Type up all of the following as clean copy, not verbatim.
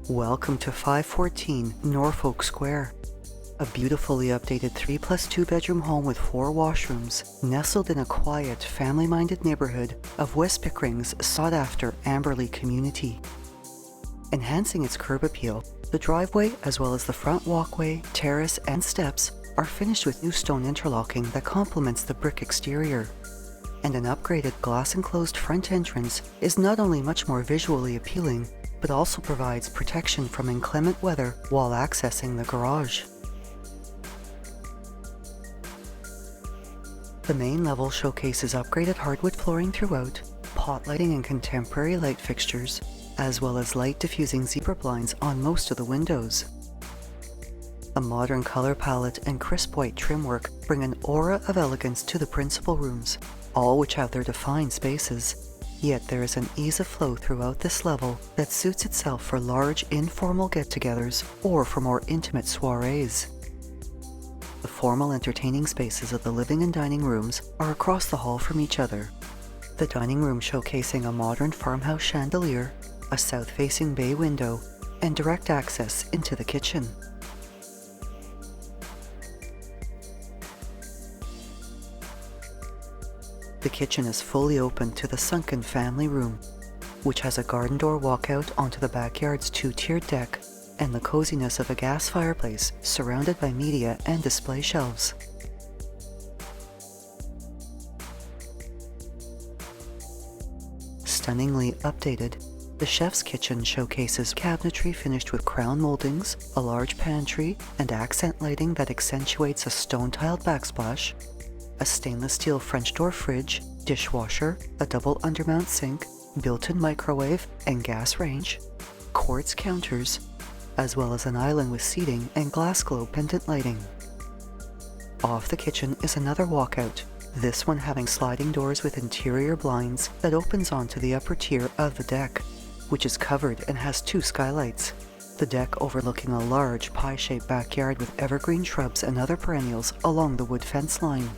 Welcome to 514 Norfolk Square, a beautifully updated 3+2 bedroom home with 4 washrooms, nestled in a quiet, family-minded neighborhood of West Pickering's sought-after Amberlea community. Enhancing its curb appeal, the driveway as well as the front walkway, terrace, and steps are finished with new stone interlocking that complements the brick exterior. And an upgraded glass-enclosed front entrance is not only much more visually appealing, but also provides protection from inclement weather while accessing the garage. The main level showcases upgraded hardwood flooring throughout, pot lighting and contemporary light fixtures, as well as light-diffusing zebra blinds on most of the windows. A modern color palette and crisp white trim work bring an aura of elegance to the principal rooms, all which have their defined spaces. Yet there is an ease of flow throughout this level that suits itself for large informal get-togethers or for more intimate soirées. The formal entertaining spaces of the living and dining rooms are across the hall from each other. The dining room showcasing a modern farmhouse chandelier, a south-facing bay window, and direct access into the kitchen. The kitchen is fully open to the sunken family room, which has a garden door walkout onto the backyard's 2-tiered deck and the coziness of a gas fireplace surrounded by media and display shelves. Stunningly updated, the chef's kitchen showcases cabinetry finished with crown moldings, a large pantry, and accent lighting that accentuates a stone-tiled backsplash, a stainless steel French door fridge, dishwasher, a double undermount sink, built-in microwave and gas range, quartz counters, as well as an island with seating and glass globe pendant lighting. Off the kitchen is another walkout, this one having sliding doors with interior blinds that opens onto the upper tier of the deck, which is covered and has 2 skylights. The deck overlooking a large pie-shaped backyard with evergreen shrubs and other perennials along the wood fence line.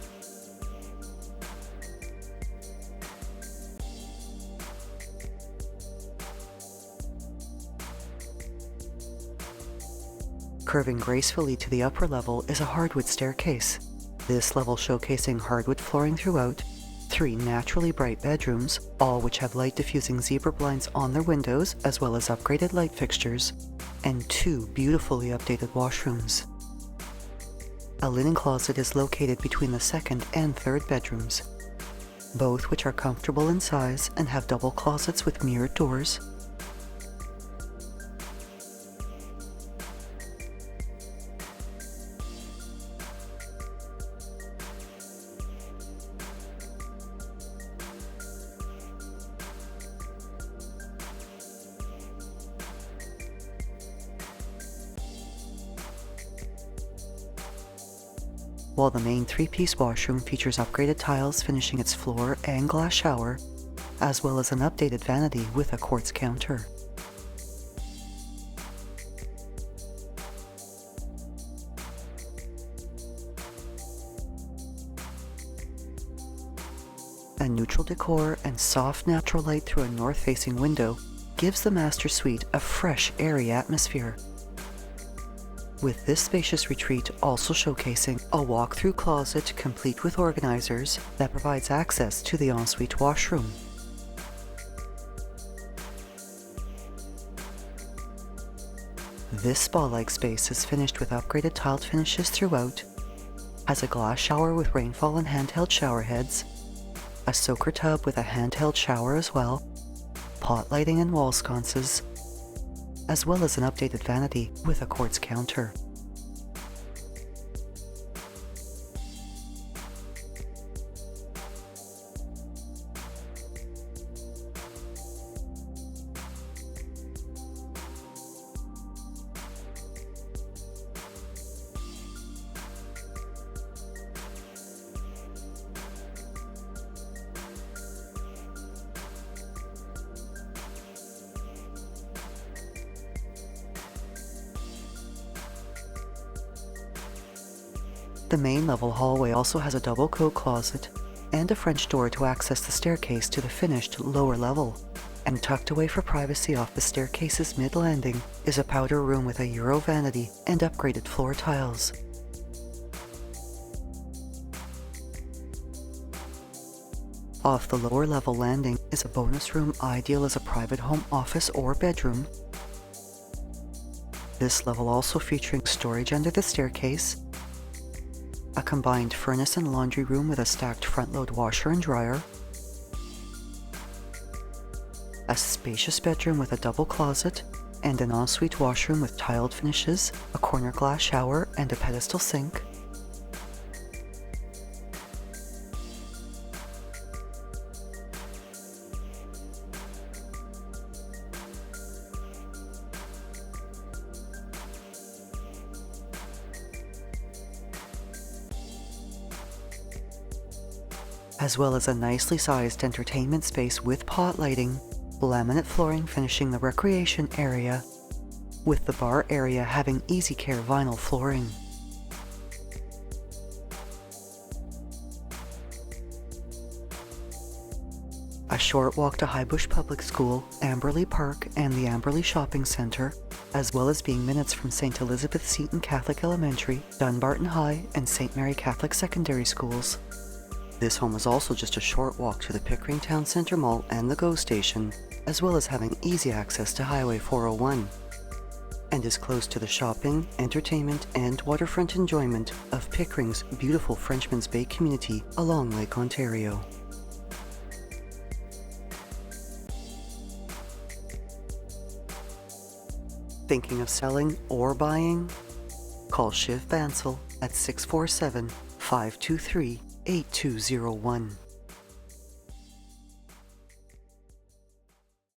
Curving gracefully to the upper level is a hardwood staircase, this level showcasing hardwood flooring throughout, 3 naturally bright bedrooms, all which have light-diffusing zebra blinds on their windows as well as upgraded light fixtures, and 2 beautifully updated washrooms. A linen closet is located between the 2nd and 3rd bedrooms, both which are comfortable in size and have double closets with mirrored doors. While the main 3-piece washroom features upgraded tiles finishing its floor and glass shower, as well as an updated vanity with a quartz counter. A neutral decor and soft natural light through a north-facing window gives the master suite a fresh, airy atmosphere. With this spacious retreat also showcasing a walk-through closet complete with organizers that provides access to the ensuite washroom. This spa-like space is finished with upgraded tiled finishes throughout, has a glass shower with rainfall and handheld shower heads, a soaker tub with a handheld shower as well, pot lighting and wall sconces, as well as an updated vanity with a quartz counter. The main level hallway also has a double coat closet and a French door to access the staircase to the finished lower level. And tucked away for privacy off the staircase's mid-landing is a powder room with a Euro vanity and upgraded floor tiles. Off the lower level landing is a bonus room ideal as a private home office or bedroom. This level also featuring storage under the staircase, a combined furnace and laundry room with a stacked front-load washer and dryer, a spacious bedroom with a double closet, and an ensuite washroom with tiled finishes, a corner glass shower, and a pedestal sink. As well as a nicely sized entertainment space with pot lighting, laminate flooring finishing the recreation area, with the bar area having easy care vinyl flooring. A short walk to Highbush Public School, Amberlea Park, and the Amberlea Shopping Centre, as well as being minutes from St. Elizabeth Seton Catholic Elementary, Dunbarton High, and St. Mary Catholic Secondary Schools. This home is also just a short walk to the Pickering Town Centre Mall and the GO Station, as well as having easy access to Highway 401, and is close to the shopping, entertainment, and waterfront enjoyment of Pickering's beautiful Frenchman's Bay community along Lake Ontario. Thinking of selling or buying? Call Shiv Bansal at 647-523-8201.